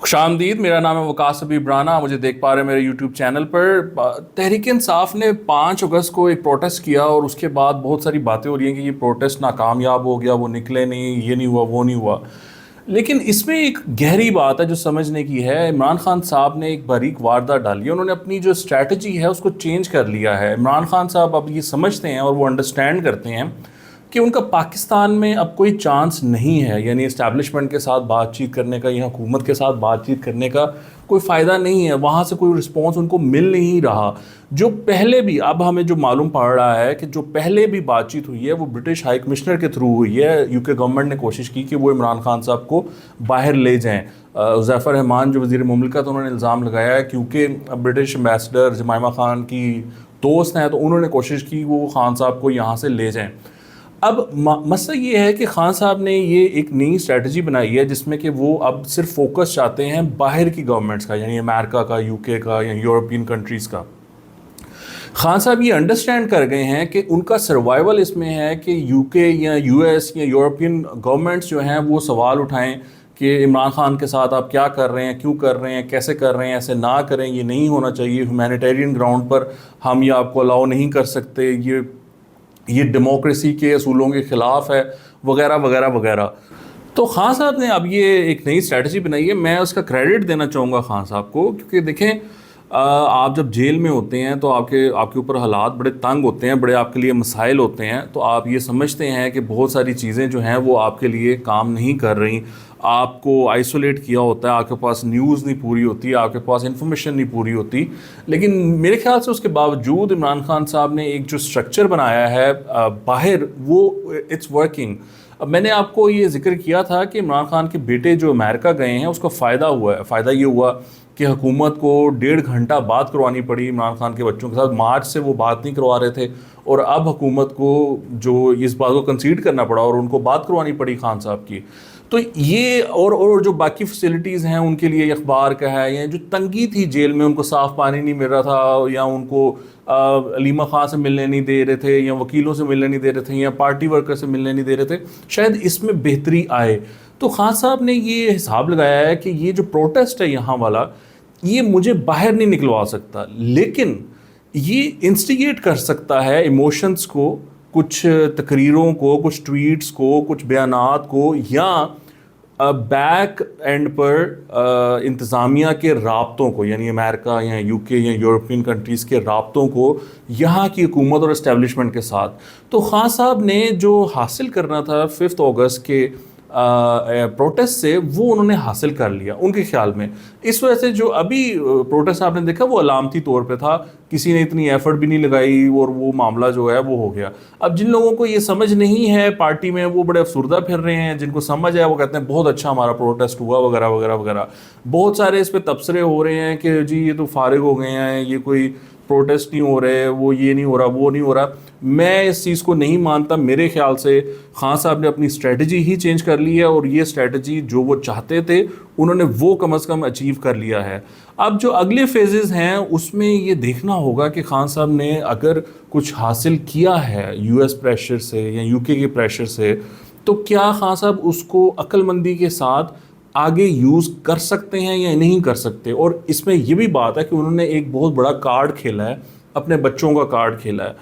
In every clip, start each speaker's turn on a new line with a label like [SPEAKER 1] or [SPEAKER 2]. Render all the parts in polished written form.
[SPEAKER 1] خوش آمدید، میرا نام ہے وقاص حبیب رانا. مجھے دیکھ پا رہے ہیں میرے یوٹیوب چینل پر. تحریک انصاف نے 5 اگست کو ایک پروٹیسٹ کیا اور اس کے بعد بہت ساری باتیں ہو رہی ہیں کہ یہ پروٹیسٹ ناکامیاب ہو گیا, وہ نکلے نہیں, یہ نہیں ہوا, وہ نہیں ہوا. لیکن اس میں ایک گہری بات ہے جو سمجھنے کی ہے. عمران خان صاحب نے ایک باریک واردات ڈالی ہے, انہوں نے اپنی جو اسٹریٹجی ہے اس کو چینج کر لیا ہے. عمران خان صاحب اب یہ سمجھتے ہیں اور وہ انڈرسٹینڈ کرتے ہیں کہ ان کا پاکستان میں اب کوئی چانس نہیں ہے, یعنی اسٹیبلشمنٹ کے ساتھ بات چیت کرنے کا یا حکومت کے ساتھ بات چیت کرنے کا کوئی فائدہ نہیں ہے. وہاں سے کوئی رسپانس ان کو مل نہیں رہا. جو پہلے بھی, اب ہمیں جو معلوم پڑ رہا ہے کہ جو پہلے بھی بات چیت ہوئی ہے وہ برٹش ہائی کمشنر کے تھرو ہوئی ہے. یو کے گورنمنٹ نے کوشش کی کہ وہ عمران خان صاحب کو باہر لے جائیں. ظفر رحمان جو وزیر مملکت, انہوں نے الزام لگایا ہے کیونکہ برٹش ایمبیسڈر جمائمہ خان کی دوست ہیں تو انہوں نے کوشش کی وہ خان صاحب کو یہاں سے لے جائیں. اب مسئلہ یہ ہے کہ خان صاحب نے یہ ایک نئی اسٹریٹجی بنائی ہے جس میں کہ وہ اب صرف فوکس چاہتے ہیں باہر کی گورنمنٹس کا, یعنی امریکہ کا, یو کے کا یا یورپین کنٹریز کا. خان صاحب یہ انڈرسٹینڈ کر گئے ہیں کہ ان کا سروائیول اس میں ہے کہ یو کے یا یو ایس یا یورپین گورنمنٹس جو ہیں وہ سوال اٹھائیں کہ عمران خان کے ساتھ آپ کیا کر رہے ہیں, کیوں کر رہے ہیں, کیسے کر رہے ہیں, ایسے نہ کریں, یہ نہیں ہونا چاہیے, ہیومینیٹیرین گراؤنڈ پر ہم یہ آپ کو الاؤ نہیں کر سکتے, یہ ڈیموکریسی کے اصولوں کے خلاف ہے, وغیرہ وغیرہ وغیرہ. تو خان صاحب نے اب یہ ایک نئی اسٹریٹجی بنائی ہے. میں اس کا کریڈٹ دینا چاہوں گا خان صاحب کو, کیونکہ دیکھیں آپ جب جیل میں ہوتے ہیں تو آپ کے اوپر حالات بڑے تنگ ہوتے ہیں, بڑے آپ کے لیے مسائل ہوتے ہیں, تو آپ یہ سمجھتے ہیں کہ بہت ساری چیزیں جو ہیں وہ آپ کے لیے کام نہیں کر رہی, آپ کو آئسولیٹ کیا ہوتا ہے, آپ کے پاس نیوز نہیں پوری ہوتی, آپ کے پاس انفارمیشن نہیں پوری ہوتی. لیکن میرے خیال سے اس کے باوجود عمران خان صاحب نے ایک جو اسٹرکچر بنایا ہے باہر, وہ اٹس ورکنگ. اب میں نے آپ کو یہ ذکر کیا تھا کہ عمران خان کے بیٹے جو امریکہ گئے ہیں اس کا فائدہ ہوا ہے. فائدہ یہ ہوا کہ حکومت کو 1.5 گھنٹہ بات کروانی پڑی عمران خان کے بچوں کے ساتھ. مارچ سے وہ بات نہیں کروا رہے تھے اور اب حکومت کو جو اس بات کو کنسیڈ کرنا پڑا اور ان کو بات کروانی پڑی خان صاحب کی. تو یہ اور جو باقی فیسلٹیز ہیں ان کے لیے, اخبار کا ہے, یا جو تنگی تھی جیل میں, ان کو صاف پانی نہیں مل رہا تھا, یا ان کو علیمہ خان سے ملنے نہیں دے رہے تھے, یا وکیلوں سے ملنے نہیں دے رہے تھے, یا پارٹی ورکر سے ملنے نہیں دے رہے تھے, شاید اس میں بہتری آئے. تو خان صاحب نے یہ حساب لگایا ہے کہ یہ جو پروٹیسٹ ہے یہاں والا, یہ مجھے باہر نہیں نکلوا سکتا, لیکن یہ انسٹیگیٹ کر سکتا ہے ایموشنز کو, کچھ تقریروں کو, کچھ ٹویٹس کو, کچھ بیانات کو, یا بیک اینڈ پر انتظامیہ کے رابطوں کو, یعنی امریکہ یا یو کے یا یورپین کنٹریز کے رابطوں کو یہاں کی حکومت اور اسٹیبلشمنٹ کے ساتھ. تو خان صاحب نے جو حاصل کرنا تھا 5 اگست کے پروٹیسٹ سے, وہ انہوں نے حاصل کر لیا ان کے خیال میں. اس وجہ سے جو ابھی پروٹیسٹ آپ نے دیکھا وہ علامتی طور پہ تھا, کسی نے اتنی ایفرٹ بھی نہیں لگائی اور وہ معاملہ جو ہے وہ ہو گیا. اب جن لوگوں کو یہ سمجھ نہیں ہے پارٹی میں, وہ بڑے افسردہ پھر رہے ہیں. جن کو سمجھ ہے وہ کہتے ہیں بہت اچھا ہمارا پروٹیسٹ ہوا, وغیرہ وغیرہ وغیرہ. بہت سارے اس پہ تبصرے ہو رہے ہیں کہ جی یہ تو فارغ ہو گئے ہیں, یہ کوئی پروٹیسٹ نہیں ہو رہے, وہ یہ نہیں ہو رہا, وہ نہیں ہو رہا. میں اس چیز کو نہیں مانتا. میرے خیال سے خان صاحب نے اپنی اسٹریٹجی ہی چینج کر لی ہے, اور یہ اسٹریٹجی جو وہ چاہتے تھے انہوں نے وہ کم از کم اچیو کر لیا ہے. اب جو اگلے فیزز ہیں اس میں یہ دیکھنا ہوگا کہ خان صاحب نے اگر کچھ حاصل کیا ہے یو ایس پریشر سے یا یو کے پریشر سے, تو کیا خان صاحب اس کو عقل مندی کے ساتھ آگے یوز کر سکتے ہیں یا نہیں کر سکتے. اور اس میں یہ بھی بات ہے کہ انہوں نے ایک بہت بڑا کارڈ کھیلا ہے, اپنے بچوں کا کارڈ کھیلا ہے.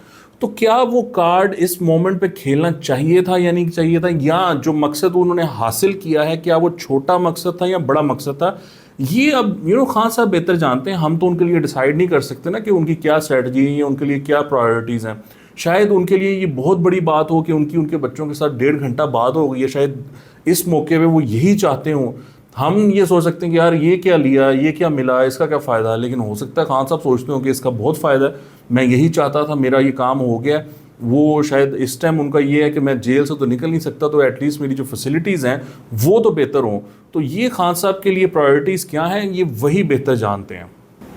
[SPEAKER 1] تو کیا وہ کارڈ اس مومنٹ پہ کھیلنا چاہیے تھا یا نہیں چاہیے تھا, یا جو مقصد انہوں نے حاصل کیا ہے کیا وہ چھوٹا مقصد تھا یا بڑا مقصد تھا, یہ اب خان صاحب بہتر جانتے ہیں. ہم تو ان کے لیے ڈیسائیڈ نہیں کر سکتے نا کہ ان کی کیا اسٹریٹجی ہے یا ان کے لیے کیا پرائیورٹیز ہیں. شاید ان کے لیے یہ بہت بڑی بات ہو کہ ان کے بچوں کے ساتھ 1.5 گھنٹہ بات ہو گئی ہے, شاید اس موقع پہ وہ یہی چاہتے ہوں. ہم یہ سوچ سکتے ہیں کہ یار یہ کیا لیا, یہ کیا ملا, اس کا کیا فائدہ ہے, لیکن ہو سکتا ہے خان صاحب سوچتے ہوں کہ اس کا بہت فائدہ ہے, میں یہی چاہتا تھا, میرا یہ کام ہو گیا. وہ شاید اس ٹائم ان کا یہ ہے کہ میں جیل سے تو نکل نہیں سکتا, تو ایٹ لیسٹ میری جو فیسلٹیز ہیں وہ تو بہتر ہوں. تو یہ خان صاحب کے لیے پرائورٹیز کیا ہیں یہ وہی بہتر جانتے ہیں.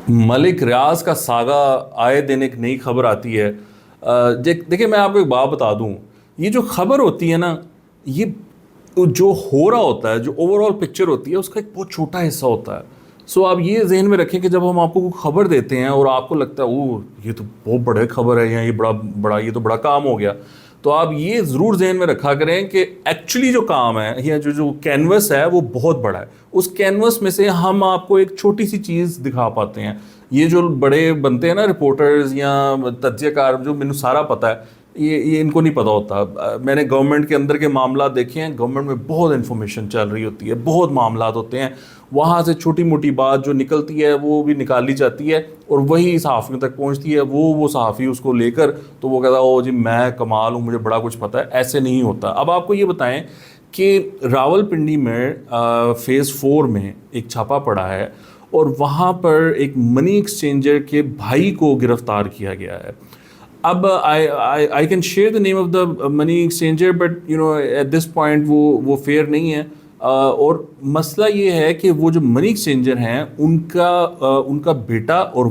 [SPEAKER 1] ملک ریاض کا ساگا آئے دن ایک نئی خبر آتی ہے. دیکھیں میں آپ کو ایک بات بتا دوں, یہ جو خبر ہوتی ہے نا, یہ جو ہو رہا ہوتا ہے, جو اوور آل پکچر ہوتی ہے, اس کا ایک بہت چھوٹا حصہ ہوتا ہے. سو آپ یہ ذہن میں رکھیں کہ جب ہم آپ کو کوئی خبر دیتے ہیں اور آپ کو لگتا ہے یہ تو بہت بڑے خبر ہے, یا یہ بڑا یہ تو بڑا کام ہو گیا, تو آپ یہ ضرور ذہن میں رکھا کریں کہ ایکچولی جو کام ہے یا جو کینوس ہے وہ بہت بڑا ہے. اس کینوس میں سے ہم آپ کو ایک چھوٹی سی چیز دکھا پاتے ہیں. یہ جو بڑے بنتے ہیں نا رپورٹرز یا تجزیہ کار, جو مجھے سارا پتہ ہے, یہ ان کو نہیں پتہ ہوتا. میں نے گورنمنٹ کے اندر کے معاملات دیکھے ہیں, گورنمنٹ میں بہت انفارمیشن چل رہی ہوتی ہے, بہت معاملات ہوتے ہیں, وہاں سے چھوٹی موٹی بات جو نکلتی ہے وہ بھی نکالی جاتی ہے اور وہی صحافیوں تک پہنچتی ہے. وہ صحافی اس کو لے کر تو وہ کہتا ہے او جی میں کمال ہوں, مجھے بڑا کچھ پتہ ہے. ایسے نہیں ہوتا. اب آپ کو یہ بتائیں کہ راول پنڈی میں فیز 4 میں ایک چھاپا پڑا ہے اور وہاں پر ایک منی ایکسچینجر کے بھائی کو گرفتار کیا گیا ہے. اب I can share the name of the money exchanger but you know at this point وہ فیئر نہیں ہے. اور مسئلہ یہ ہے کہ وہ جو منی ایکسچینجر ہیں ان کا بیٹا اور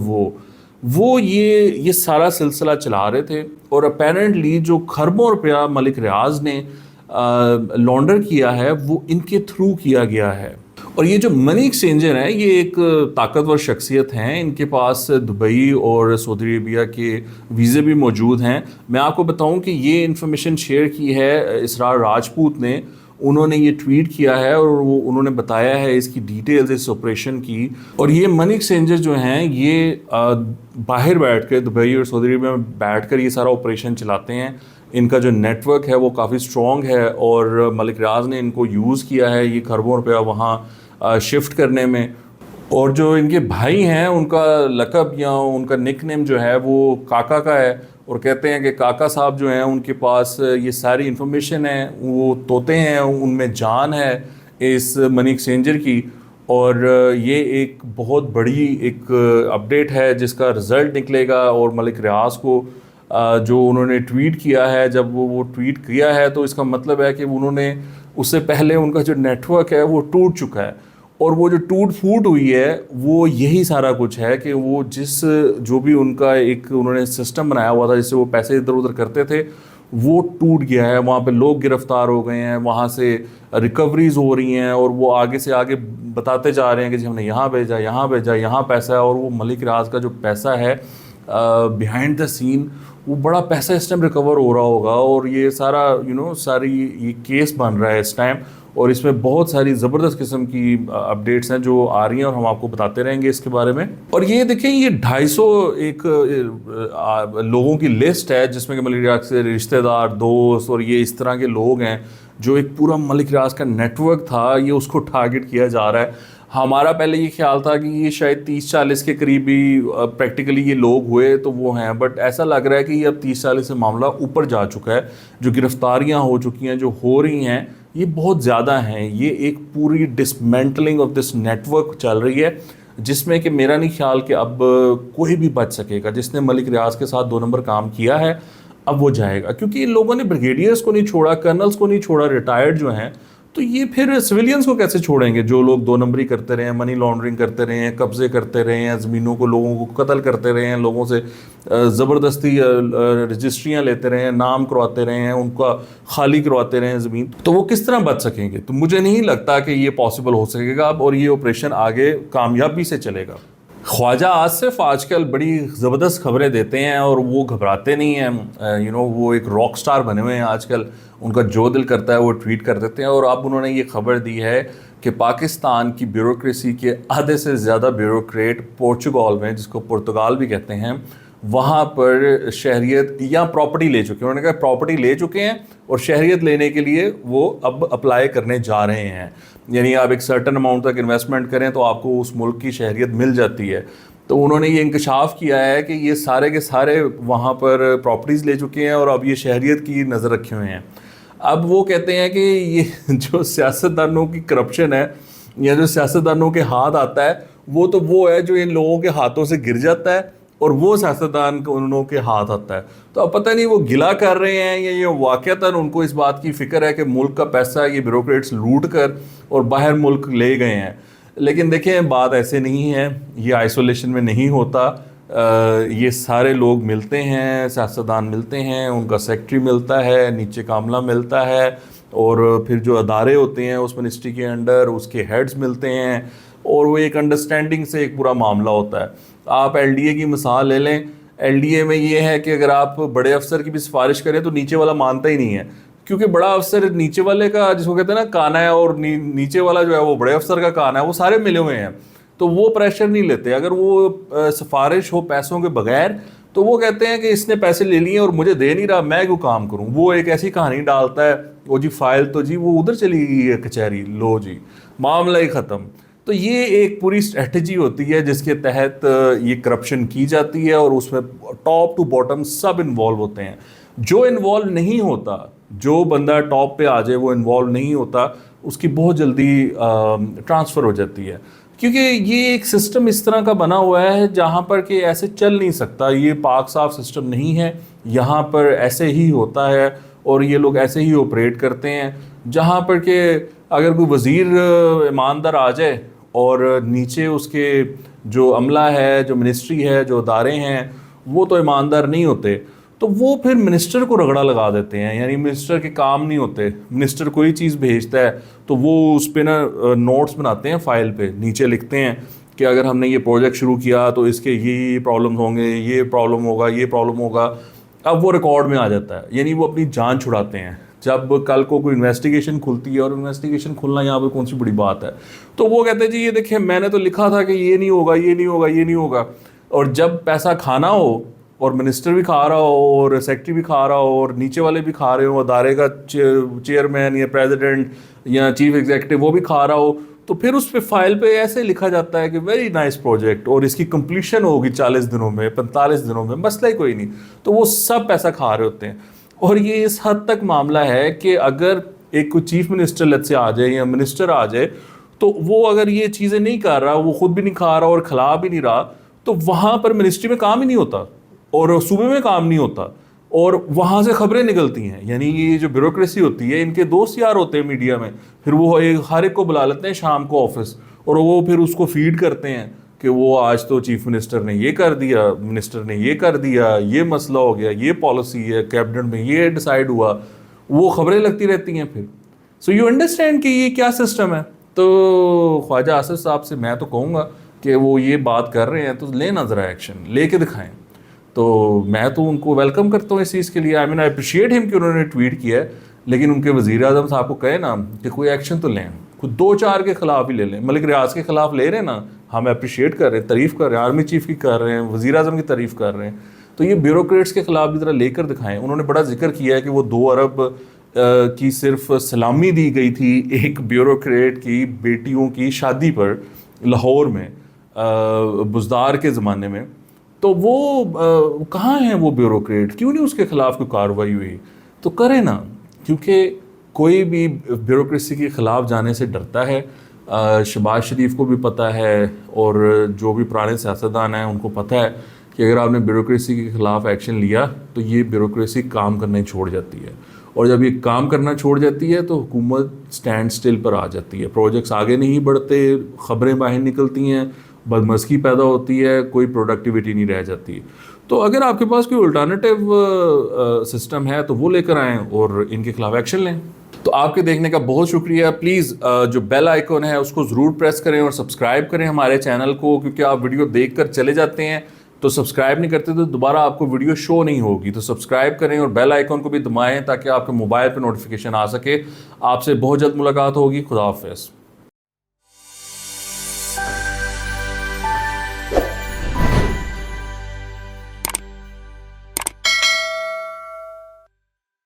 [SPEAKER 1] وہ یہ سارا سلسلہ چلا رہے تھے اور اپیرنٹلی جو خربوں روپیہ ملک ریاض نے لانڈر کیا ہے وہ ان کے تھرو کیا گیا ہے. اور یہ جو منی ایکسچینجر ہیں یہ ایک طاقتور شخصیت ہیں, ان کے پاس دبئی اور سعودی عربیہ کے ویزے بھی موجود ہیں. میں آپ کو بتاؤں کہ یہ انفارمیشن شیئر کی ہے اسرار راجپوت نے, انہوں نے یہ ٹویٹ کیا ہے اور انہوں نے بتایا ہے اس کی ڈیٹیلز اس آپریشن کی. اور یہ منی ایکسچینجر جو ہیں یہ باہر بیٹھ کے دبئی اور سعودی عربیہ میں بیٹھ کر یہ سارا آپریشن چلاتے ہیں. ان کا جو نیٹ ورک ہے وہ کافی اسٹرانگ ہے اور ملک ریاض نے ان کو یوز کیا ہے یہ خربوں روپیہ وہاں شفٹ کرنے میں. اور جو ان کے بھائی ہیں ان کا لقب یا ان کا نک نیم جو ہے وہ کاکا کا ہے, اور کہتے ہیں کہ کاکا صاحب جو ہیں ان کے پاس یہ ساری انفارمیشن ہے, وہ طوطے ہیں, ان میں جان ہے اس منی ایکسچینجر کی. اور یہ ایک بہت بڑی ایک اپڈیٹ ہے جس کا رزلٹ نکلے گا. اور ملک ریاض کو جو انہوں نے ٹویٹ کیا ہے, جب وہ ٹویٹ کیا ہے تو اس کا مطلب ہے کہ انہوں نے اس سے پہلے ان کا جو نیٹ ورک ہے وہ ٹوٹ چکا ہے. اور وہ جو ٹوٹ پھوٹ ہوئی ہے وہ یہی سارا کچھ ہے کہ وہ جو بھی ان کا ایک انہوں نے سسٹم بنایا ہوا تھا جس سے وہ پیسے ادھر ادھر کرتے تھے وہ ٹوٹ گیا ہے. وہاں پہ لوگ گرفتار ہو گئے ہیں, وہاں سے ریکوریز ہو رہی ہیں اور وہ آگے سے آگے بتاتے جا رہے ہیں کہ جی ہم نے یہاں بھیجا, یہاں بھیجا, یہاں پیسہ ہے. اور وہ ملک ریاض کا جو پیسہ ہے بیہائنڈ دا سین وہ بڑا پیسہ اس ٹائم ریکور ہو رہا ہوگا. اور یہ سارا ساری یہ کیس بن رہا ہے اس ٹائم, اور اس میں بہت ساری زبردست قسم کی اپڈیٹس ہیں جو آ رہی ہیں اور ہم آپ کو بتاتے رہیں گے اس کے بارے میں. اور یہ دیکھیں یہ 250 ایک لوگوں کی لسٹ ہے جس میں کہ ملک ریاض سے رشتہ دار, دوست اور یہ اس طرح کے لوگ ہیں جو ایک پورا ملک ریاض کا نیٹ ورک تھا یہ اس کو ٹارگٹ کیا جا رہا ہے. ہمارا پہلے یہ خیال تھا کہ یہ شاید 30-40 کے قریب ہی پریکٹیکلی یہ لوگ ہوئے تو وہ ہیں, بٹ ایسا لگ رہا ہے کہ یہ اب 30-40 سے معاملہ اوپر جا چکا ہے. جو گرفتاریاں ہو چکی ہیں, جو ہو رہی ہیں, یہ بہت زیادہ ہیں. یہ ایک پوری dismantling of this network چل رہی ہے جس میں کہ میرا نہیں خیال کہ اب کوئی بھی بچ سکے گا. جس نے ملک ریاض کے ساتھ 2 نمبر کام کیا ہے اب وہ جائے گا, کیونکہ ان لوگوں نے بریگیڈیئرس کو نہیں چھوڑا, کرنلس کو نہیں چھوڑا, ریٹائرڈ جو ہیں, تو یہ پھر سویلینس کو کیسے چھوڑیں گے جو لوگ 2 نمبری کرتے رہے ہیں, منی لانڈرنگ کرتے رہے ہیں, قبضے کرتے رہے ہیں زمینوں کو, لوگوں کو قتل کرتے رہے ہیں, لوگوں سے زبردستی رجسٹریاں لیتے رہے ہیں, نام کرواتے رہے ہیں, ان کا خالی کرواتے رہے ہیں زمین, تو وہ کس طرح بچ سکیں گے؟ تو مجھے نہیں لگتا کہ یہ پاسبل ہو سکے گا اور یہ آپریشن آگے کامیابی سے چلے گا. خواجہ آصف آج کل بڑی زبردست خبریں دیتے ہیں اور وہ گھبراتے نہیں ہیں. وہ ایک راک سٹار بنے ہوئے ہیں آج کل, ان کا جو دل کرتا ہے وہ ٹویٹ کر دیتے ہیں. اور اب انہوں نے یہ خبر دی ہے کہ پاکستان کی بیوروکریسی کے آدھے سے زیادہ بیوروکریٹ پورچوگال میں, جس کو پرتگال بھی کہتے ہیں, وہاں پر شہریت یا پراپرٹی لے چکے ہیں. انہوں نے کہا پراپرٹی لے چکے ہیں اور شہریت لینے کے لیے وہ اب اپلائی کرنے جا رہے ہیں. یعنی آپ ایک سرٹن اماؤنٹ تک انویسٹمنٹ کریں تو آپ کو اس ملک کی شہریت مل جاتی ہے. تو انہوں نے یہ انکشاف کیا ہے کہ یہ سارے کے سارے وہاں پر پراپرٹیز لے چکے ہیں اور اب یہ شہریت کی نظر رکھے ہوئے ہیں. اب وہ کہتے ہیں کہ یہ جو سیاستدانوں کی کرپشن ہے یا جو سیاستدانوں کے ہاتھ آتا ہے وہ ہے جو ان لوگوں کے ہاتھوں سے گر جاتا ہے اور وہ سیاستدان انہوں کے ہاتھ آتا ہے. تو اب پتہ نہیں وہ گلا کر رہے ہیں یا یہ واقعتاً ان کو اس بات کی فکر ہے کہ ملک کا پیسہ یہ بیوروکریٹس لوٹ کر اور باہر ملک لے گئے ہیں. لیکن دیکھیں بات ایسے نہیں ہے, یہ آئسولیشن میں نہیں ہوتا. یہ سارے لوگ ملتے ہیں, سیاستدان ملتے ہیں, ان کا سیکٹری ملتا ہے, نیچے کا عملہ ملتا ہے, اور پھر جو ادارے ہوتے ہیں اس منسٹری کے انڈر اس کے ہیڈز ملتے ہیں, اور وہ ایک انڈرسٹینڈنگ سے ایک پورا معاملہ ہوتا ہے. آپ LDA کی مثال لے لیں, LDA میں یہ ہے کہ اگر آپ بڑے افسر کی بھی سفارش کریں تو نیچے والا مانتا ہی نہیں ہے، کیونکہ بڑا افسر نیچے والے کا جس کو کہتے ہیں نا کانا ہے، اور نیچے والا جو ہے وہ بڑے افسر کا کانا ہے، وہ سارے ملے ہوئے ہیں، تو وہ پریشر نہیں لیتے. اگر وہ سفارش ہو پیسوں کے بغیر تو وہ کہتے ہیں کہ اس نے پیسے لے لیے اور مجھے دے نہیں رہا، میں کیوں کام کروں. وہ ایک ایسی کہانی ڈالتا ہے، وہ جی فائل تو جی وہ ادھر چلی گئی ہے کچہری، لو جی معاملہ ہی ختم. تو یہ ایک پوری اسٹریٹجی ہوتی ہے جس کے تحت یہ کرپشن کی جاتی ہے، اور اس میں ٹاپ ٹو باٹم سب انوالو ہوتے ہیں. جو انوالو نہیں ہوتا، جو بندہ ٹاپ پہ آ جائے وہ انوالو نہیں ہوتا، اس کی بہت جلدی ٹرانسفر ہو جاتی ہے. کیونکہ یہ ایک سسٹم اس طرح کا بنا ہوا ہے جہاں پر کہ ایسے چل نہیں سکتا، یہ پاک صاف سسٹم نہیں ہے. یہاں پر ایسے ہی ہوتا ہے اور یہ لوگ ایسے ہی آپریٹ کرتے ہیں، جہاں پر کہ اگر کوئی وزیر ایماندار آ جائے اور نیچے اس کے جو عملہ ہے، جو منسٹری ہے، جو ادارے ہیں، وہ تو ایماندار نہیں ہوتے، تو وہ پھر منسٹر کو رگڑا لگا دیتے ہیں. یعنی منسٹر کے کام نہیں ہوتے. منسٹر کوئی چیز بھیجتا ہے تو وہ اس پہ نا نوٹس بناتے ہیں، فائل پہ نیچے لکھتے ہیں کہ اگر ہم نے یہ پروجیکٹ شروع کیا تو اس کے یہ پرابلم ہوں گے، یہ پرابلم ہوگا، یہ پرابلم ہوگا. اب وہ ریکارڈ میں آ جاتا ہے، یعنی وہ اپنی جان چھڑاتے ہیں. جب کل کو کوئی انویسٹیگیشن کھلتی ہے، اور انویسٹیگیشن کھلنا یہاں پہ کون سی بڑی بات ہے، تو وہ کہتے ہیں جی یہ دیکھیں میں نے تو لکھا تھا کہ یہ نہیں ہوگا، یہ نہیں ہوگا، یہ نہیں ہوگا. اور جب پیسہ کھانا ہو اور منسٹر بھی کھا رہا ہو اور سیکٹری بھی کھا رہا ہو اور نیچے والے بھی کھا رہے ہو، ادارے کا چیئرمین یا پریزیڈنٹ یا چیف ایگزیکٹو وہ بھی کھا رہا ہو، تو پھر اس پہ فائل پہ ایسے لکھا جاتا ہے کہ ویری نائس پروجیکٹ، اور اس کی کمپلیشن ہوگی 40 دنوں میں، 45 دنوں میں، مسئلہ ہی کوئی نہیں. تو وہ سب پیسہ کھا رہے ہوتے ہیں. اور یہ اس حد تک معاملہ ہے کہ اگر ایک کوئی چیف منسٹر لت سے آ جائے یا منسٹر آ جائے، تو وہ اگر یہ چیزیں نہیں کر رہا، وہ خود بھی نہیں کھا رہا اور کھلا بھی نہیں رہا، تو وہاں پر منسٹری میں کام ہی نہیں ہوتا اور صوبے میں کام نہیں ہوتا، اور وہاں سے خبریں نکلتی ہیں. یعنی یہ جو بیوروکریسی ہوتی ہے، ان کے دوست یار ہوتے ہیں میڈیا میں، پھر وہ ہر ایک کو بلا لیتے ہیں شام کو آفس، اور وہ پھر اس کو فیڈ کرتے ہیں کہ وہ آج تو چیف منسٹر نے یہ کر دیا، منسٹر نے یہ کر دیا، یہ مسئلہ ہو گیا، یہ پالیسی ہے، کیبنٹ میں یہ ڈیسائیڈ ہوا. وہ خبریں لگتی رہتی ہیں پھر. سو یو انڈرسٹینڈ کہ یہ کیا سسٹم ہے. تو خواجہ آصف صاحب سے میں تو کہوں گا کہ وہ یہ بات کر رہے ہیں تو لیں نا ذرا ایکشن لے کے دکھائیں. تو میں تو ان کو ویلکم کرتا ہوں اس چیز کے لیے. آئی اپریشیٹ ہم کہ انہوں نے ٹویٹ کیا ہے، لیکن ان کے وزیر اعظم صاحب کو کہے نا کہ کوئی ایکشن تو لیں، خود 2-4 کے خلاف ہی لے لیں. ملک ریاض کے خلاف لے رہے ہیں نا، ہم اپریشیٹ کر رہے ہیں، تعریف کر رہے ہیں، آرمی چیف کی کر رہے ہیں، وزیر اعظم کی تعریف کر رہے ہیں. تو یہ بیوروکریٹس کے خلاف بھی ذرا لے کر دکھائیں. انہوں نے بڑا ذکر کیا ہے کہ وہ 2 ارب کی صرف سلامی دی گئی تھی ایک بیوروکریٹ کی بیٹیوں کی شادی پر لاہور میں بزدار کے زمانے میں. تو وہ کہاں ہیں وہ بیوروکریٹ؟ کیوں نہیں اس کے خلاف کوئی کارروائی ہوئی؟ تو کریں نا، کیونکہ کوئی بھی بیوروکریسی کے خلاف جانے سے ڈرتا ہے. شہباز شریف کو بھی پتہ ہے، اور جو بھی پرانے سیاستدان ہیں ان کو پتہ ہے کہ اگر آپ نے بیوروکریسی کے خلاف ایکشن لیا تو یہ بیوروکریسی کام کرنا ہی چھوڑ جاتی ہے. اور جب یہ کام کرنا چھوڑ جاتی ہے تو حکومت سٹینڈ سٹل پر آ جاتی ہے، پروجیکٹس آگے نہیں بڑھتے، خبریں باہر نکلتی ہیں، بدمزگی پیدا ہوتی ہے، کوئی پروڈکٹیوٹی نہیں رہ جاتی. تو اگر آپ کے پاس کوئی الٹرنیٹیو سسٹم ہے تو وہ لے کر آئیں اور ان کے خلاف ایکشن لیں. تو آپ کے دیکھنے کا بہت شکریہ. پلیز جو بیل آئیکن ہے اس کو ضرور پریس کریں اور سبسکرائب کریں ہمارے چینل کو، کیونکہ آپ ویڈیو دیکھ کر چلے جاتے ہیں تو سبسکرائب نہیں کرتے تو دوبارہ آپ کو ویڈیو شو نہیں ہوگی. تو سبسکرائب کریں اور بیل آئیکن کو بھی دبائیں تاکہ آپ کے موبائل پہ نوٹیفیکیشن آ سکے. آپ سے بہت جلد ملاقات ہوگی. خدا حافظ.